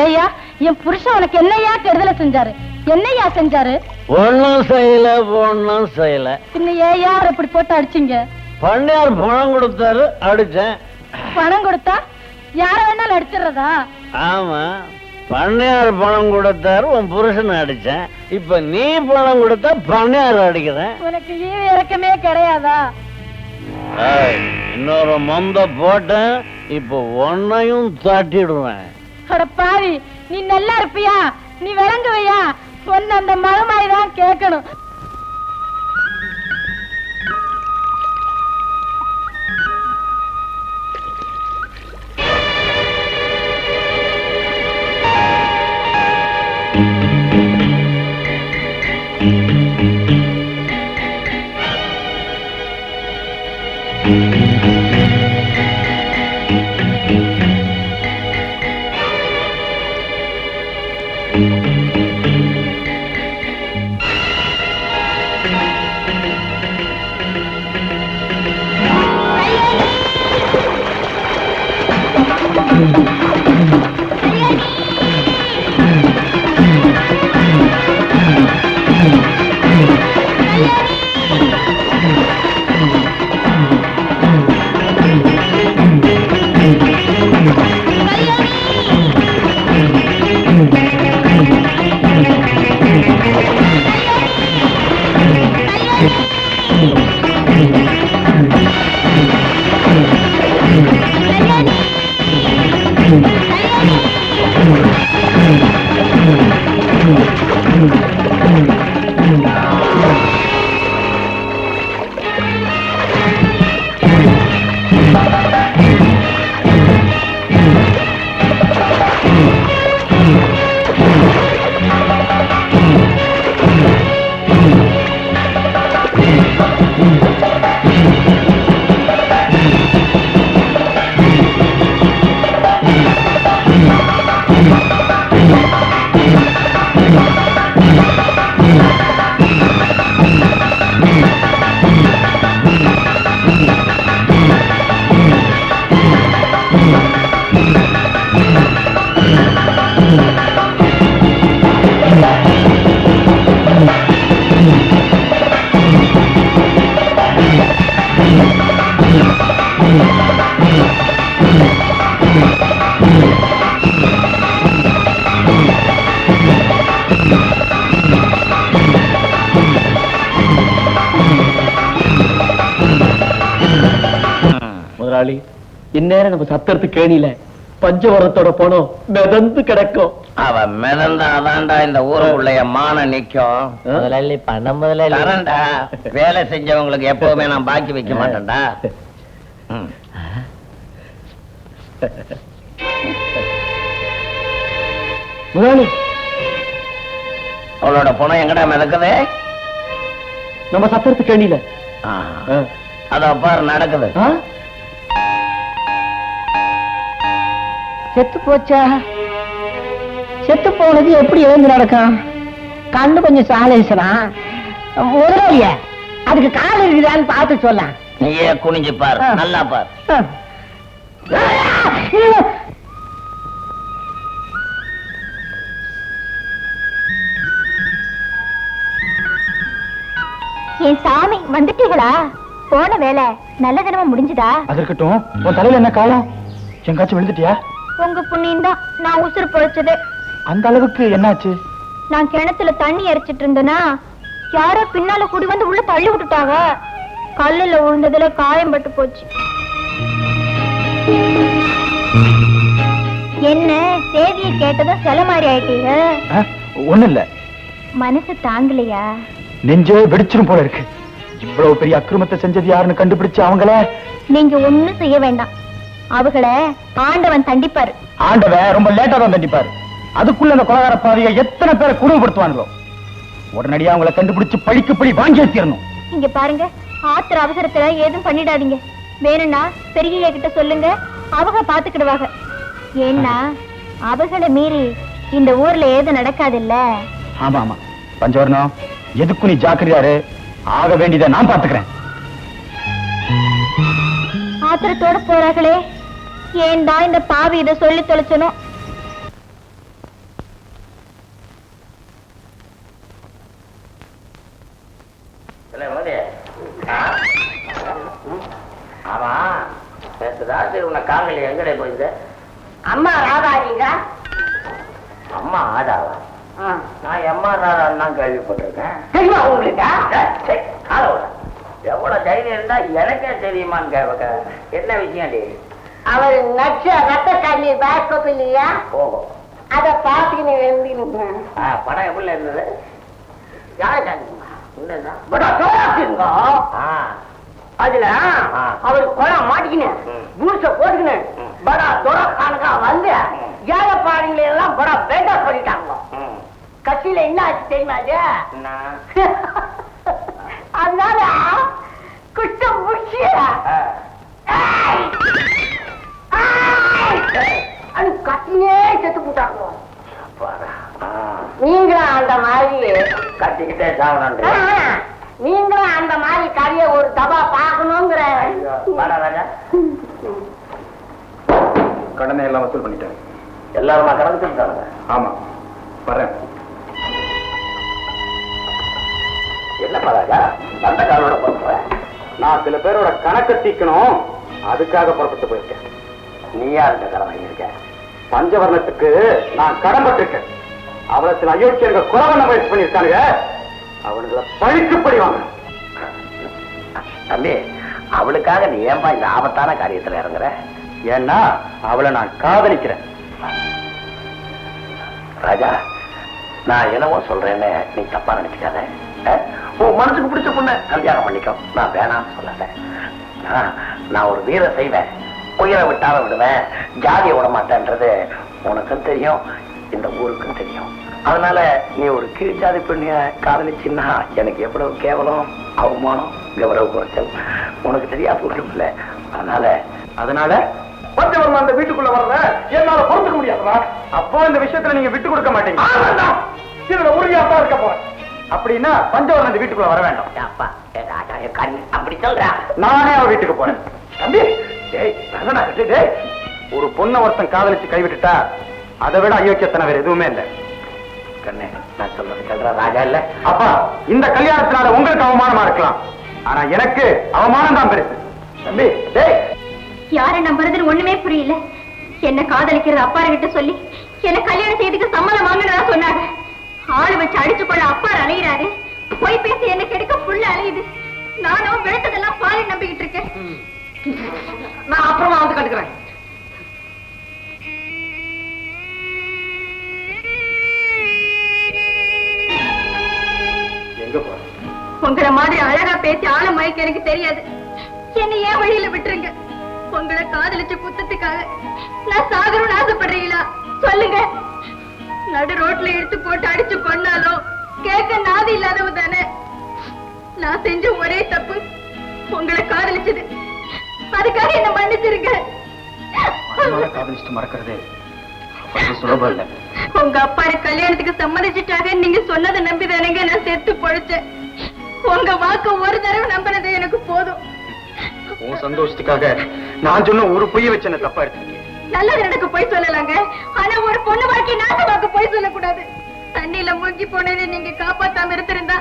ஏய்யா, என் புருஷன் உனக்கு என்னையா கெடுதலை செஞ்சாரு? என்னையா செஞ்சாரு? ஒன்னும் செய்யல. பின்ன ஏய்யா இப்படி போட்டு அடிச்சீங்க? பண்ணையார் பணம் கொடுத்தாரு, அடிச்சேன். பணம் கொடுத்தா யார வேணாலும் அடிச்சிடுறதா? ஆமா, பண்ணையார் பணம் கொடுத்தாரு, உன் புருஷன் அடிச்சேன். இப்ப நீ பணம் கொடுத்தா பண்ணையார் அடிக்கிறேன். உனக்கு ஈவு இறக்கமே கிடையாதா? இன்னொரு மொந்த போட்டேன், இப்ப ஒன்னையும் தட்டிடுவேன். அட பாவி, நீ நல்லா இருப்பியா? நீ விளங்குவையா? சொன்ன அந்த மகமாய்தான் கேட்கணும். இந்நேரம் நம்ம சத்தரத்து கேணியில பஞ்சவரத்தோட போனோம் மிதந்து கிடக்கும். அவன் மிதந்தாதான்டா இந்த ஊருக்குள்ள மான நிக்கும். முதலாளி பணம் முதலாளி வேலை செஞ்சவங்களுக்கு எப்பவுமே நான் பாக்கி வைக்க மாட்டேன்டா. முதலாளி, அவளோட பணம் எங்கடா மிதக்குது? நம்ம சத்தரத்து கேணியில. அத பாரு நடக்குது. செத்து போச்சா? செத்து போனது எப்படி எழுந்து நடக்கும்? கண்ணு கொஞ்சம் சாலேசலாம். முதலாளிய அதுக்கு கால் இருக்குதான்னு பார்த்து சொல்ல. நீயே குனிஞ்சு பாரு, நல்லா பாரு. என் சாமி, வந்துட்டீங்களா? போன வேலை நல்ல தினமா முடிஞ்சுதா? அது இருக்கட்டும், உன் தலையில என்ன காலம்? எங்காச்சும் விழுந்துட்டியா? உங்க புண்ணியம் தான் நான் உசுறு பொழைச்சது. அந்த அளவுக்கு என்னாச்சு? நான் கிணத்துல தண்ணி இறைச்சிட்டு இருந்தேனா, யாரோ பின்னால கூடி வந்து உள்ள தள்ளி விட்டுட்டாங்க. கல்லுல விழுந்ததுல காயம் பட்டு போச்சு. என்ன சேதியை கேட்டதும் சில மாதிரி ஆயிட்டீங்க? ஒண்ணு இல்ல, மனசு தாங்கலையா? நெஞ்சே வெடிச்சிரும் போல இருக்கு. இவ்வளவு பெரிய அக்கிரமத்தை செஞ்சது யாருன்னு கண்டுபிடிச்சு அவங்கள நீங்க ஒண்ணும் செய்ய வேண்டாம். அவங்கள ஆண்டவன் தண்டிப்பாரு. ஆண்டவன் ரொம்ப லேட்டா தான் தண்டிப்பாரு. அதுக்குள்ள அந்த கொலகார பாவியை எத்தனை பேரை குடும்பப்படுத்துவாங்களோ. உடனடியா அவங்களை கண்டுபிடிச்சு பழிக்கு பழி வாங்கி வச்சிடணும். இங்க பாருங்க, ஆத்திர அவசரத்துல ஏதும் பண்ணிடாதீங்க. வேணும்னா பெரிய கிட்ட சொல்லுங்க, அவங்க பாத்துக்கிடுவாங்க. ஏன்னா அவகளை மீறி இந்த ஊர்ல ஏதும் நடக்காது இல்ல. ஆமா ஆமா பஞ்சவர்ணம், எதுக்கு நீ ஜாக்கிரதையாரு. ஆக வேண்டியதை நான் பாத்துக்கிறேன். ஆத்திரத்தோட போறாங்களே, ஏன்டா இந்த பாவி இதை சொல்லி தொலைச்சனும். ஆமா ராத்திரி உன்னை காங்கல எங்கடே போயிருந்த? அம்மா ராதாரிங்க. அம்மா ஆடாவா? நான் எம்மா ராதான்னு தான் கேள்விப்பட்டிருக்கேன். தெரியுமா உங்களுக்கு? எவ்வளவு தைரியம் இருந்தா எனக்கே தெரியுமான்னு கேட்க. என்ன விஷயம் டி? அவர் நட்ச ரத்த கண்ணீர் பேக்கப் இல்லையா? ஓஹோ, அத பாத்துக்கின்னு எழுந்திருங்க. படம் எப்படி இருந்தது? யாரு காணுங்க? அதுல அவர் குளம் மாட்டிக்கினேன், பூச போட்டுக்கினேன், படா துறக்கானுக்கா வந்து ஏழைப்பாடுங்களை எல்லாம் படா பேட்டா பண்ணிட்டாங்க. கட்சியில என்ன ஆச்சு தெரியுமா? அதனால குஷ்டம் முடிச்சு அது கத்தினே செத்து போட்டாங்க. நீங்களும் அந்த மாதிரி கட்டிக்கிட்டே சாவணும். நீங்களும் அந்த மாதிரி கதைய ஒரு தபா பார்க்கணுங்கிற. கடனை எல்லாம் வசூல் பண்ணிட்டேன். எல்லாருமா கலந்துட்டாங்க? ஆமா, வரேன். என்ன பராஜா அந்த காலோட பண்ற? நான் சில பேரோட கணக்கை தீக்கணும், அதுக்காக புறப்பட்டு போயிருக்கேன். நீயா இந்த கடன் வாங்கியிருக்க? பஞ்சவர்ணத்துக்கு நான் கடன்பட்டிருக்கேன். அவளை சில அயோக்கியர்கள் கொலை பண்ண முயற்சி பண்ணியிருக்கானுங்க, அவனுங்களை பழிக்குப்படி வாங்கணும். தம்பி, அவளுக்காக நீ ஏன்பா இந்த ஆபத்தான காரியத்துல இறங்குற? ஏன்னா அவளை நான் காதலிக்கிறேன். ராஜா, நான் என்னவோ சொல்றேன்னு நீ தப்பா நினைச்சுக்காத. உன் மனசுக்கு பிடிச்ச பொண்ண கல்யாணம் பண்ணிக்கோ, நான் வேணாம்னு சொல்லல. நான் ஒரு வீர செய்வேன், உயிரை விட்டாலும் விடுவேன், ஜாதியை விட மாட்டேன்றது உனக்கும் தெரியும், இந்த ஊருக்கும் தெரியும். அதனால நீ ஒரு கீழ் ஜாதி பெண்ணிய காதலிச்சுன்னா எனக்கு எவ்வளவு கேவலம், அவமானம், கௌரவ குறைச்சல் உனக்கு தெரியாது ஒன்றும் இல்லை. அதனால பஞ்சவர்மன் அந்த வீட்டுக்குள்ள வர்ற என்னால பொறுத்துக்க முடியாதுடா. அப்போ இந்த விஷயத்துல நீங்க விட்டு கொடுக்க மாட்டீங்க. இதுல உறுதியாத்தான் இருக்க போறேன். அப்படின்னா பஞ்சவர்மன் அந்த வீட்டுக்குள்ள வர வேண்டாம். அப்பா, அப்படி சொல்றா? நானே அவ வீட்டுக்கு போறேன். தம்பி, டேய், ஒரு பொண்ணை ஒருத்தன் காதலிச்சு கைவிட்டுட்டா அதை விட அயோக்கியத்தனை வேற எதுவுமே இல்லை. கண்ணே, நான் சொல்றது சொல்ற ராஜா இல்ல. அப்பா, இந்த கல்யாணத்தினால உங்களுக்கு அவமானமா இருக்கலாம், ஆனா எனக்கு அவமானம் தான் பெருசு. தம்பி, டேய், யாரை நம்புறதுன்னு ஒண்ணுமே புரியல. என்ன காதலிக்கிறது அப்பாரு கிட்ட சொல்லி என்ன கல்யாணம் செய்யறதுக்கு சம்மதம் வாங்கினதா சொன்னாங்க. ஆளு வச்சு அடிச்சு கொள்ள அப்பாரு அலைகிறாரு, போய் பேசி என்ன கெடுக்க புள்ள அலையுது. நானும் விழுத்ததெல்லாம் பாலை நம்பிக்கிட்டு இருக்கேன். நான் அப்புறமா வந்து கட்டுக்கிறேன். எங்க போற? உங்களை மாதிரி அழகா பேசி ஆள மயக்க எனக்கு தெரியாது. என்ன ஏன் வழியில விட்டுருங்க. உங்களை காதலிச்ச குத்தத்துக்காக நான் சாகணும்னு ஆசைப்படுறீங்களா? சொல்லுங்க. நடு ரோட்ல எடுத்து போட்டு அடிச்சு கொண்டாலும் கேட்க நாதி இல்லாதவ தானே. நான் செஞ்ச ஒரே தப்பு உங்களை காதலிச்சது. அதுக்காக என்ன மன்னிச்சிருங்க. காதலிச்சுட்டு மறக்கிறதே சுலபம் இல்ல. உங்க அப்பா கல்யாணத்துக்கு சம்மதிச்சுட்டாக நீங்க சொன்னதை நம்பிதானங்க நான் செத்து பொழைச்சேன். உங்க வாக்கு ஒரு தடவை நம்பினது எனக்கு போதும். உன் சந்தோஷத்துக்காக நான் சொன்ன ஒரு பொய்ய வச்சு என்ன தப்பா எடுத்துக்கீங்க. நல்லது எனக்கு போய் சொல்லலாங்க, ஆனா ஒரு பொண்ணு வாழ்க்கை நாசமாக்க போய் சொல்லக்கூடாது. தண்ணியில மூழ்கி போனதை நீங்க காப்பாத்தாம இருந்திருந்தா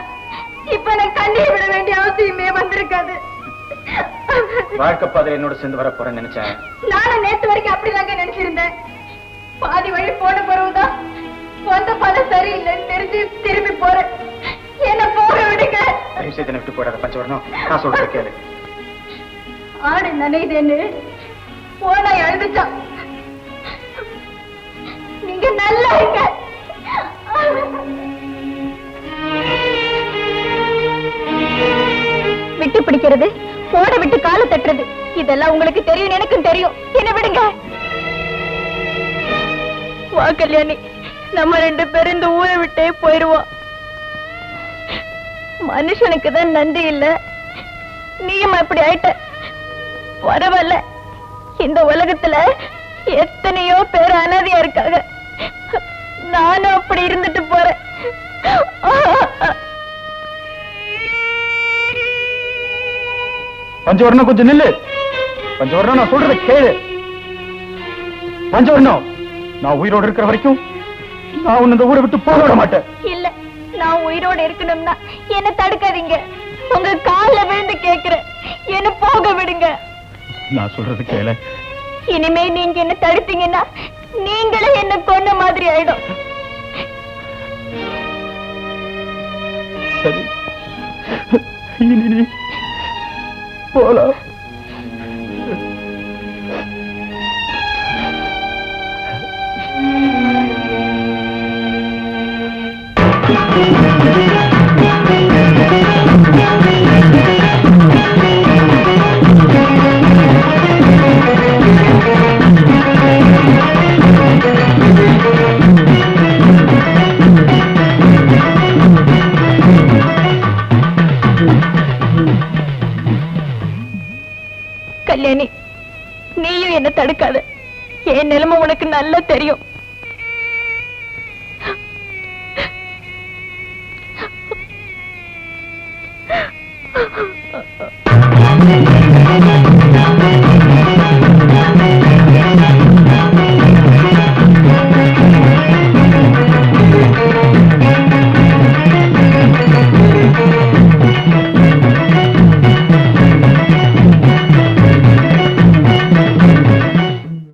இப்ப நான் கண்ணீர் விட வேண்டிய அவசியமே வந்திருக்காது. வாழ்க்கை பாதையில என்னோட சேர்ந்து வர போறேன்னு நினைச்சேன். நானும் நேத்து வரைக்கும் அப்படிதாங்க நினைச்சிருந்தேன். பாதி வழி போன பிறகுதான் வந்த பலம் சரியில்லைன்னு தெரிஞ்சு திரும்பி போறேன். என்ன போக விடுங்க. தயவுசெய்து விட்டு போயிடாத பஞ்சவர்ணம், நான் சொல்றத கேளு. ஆடு நனையுதுன்னு போனா எழுந்துச்சான். நீங்க நல்லா இருக்க. விட்டு பிடிக்கிறது, போட விட்டு காலை தட்டுறது, இதெல்லாம் உங்களுக்கு தெரியும், எனக்கும் தெரியும். என்ன விடுங்க. வா கல்யாணி, நம்ம 2 பேரும் இந்த ஊரை விட்டே போயிருவோம். மனுஷனுக்கு தான் நன்றி இல்ல, நீயும் அப்படி ஆயிட்ட. பரவாயில்ல, இந்த உலகத்துல எத்தனையோ பேர் அனாதையா இருக்காங்க. நானும் அப்படி இருந்துட்டு போறேன். பஞ்சவர்ணம் கொஞ்சம் நில்லு. பஞ்சவர்ணம், நான் சொல்றத கேளு. பஞ்சவர்ணம், நான் உயிரோடு இருக்கிற வரைக்கும் நான் உன்னை இந்த ஊரை விட்டு போக விட மாட்டேன். இல்ல, நான் உயிரோடு இருக்கணும்னா என்ன தடுக்காதீங்க. உங்க கால்ல விழுந்து கேக்குறேன், என்ன போக விடுங்க. நான் சொல்றது கேள. இனிமே நீங்க என்ன தடுத்தீங்கன்னா நீங்களே என்ன கொன்ன மாதிரி ஆயிடும். சரி, இனி நீ போலாம். கல்யாணி, நீயும் என்ன தடுக்காத. என் நிலைமை உனக்கு நல்லா தெரியும்.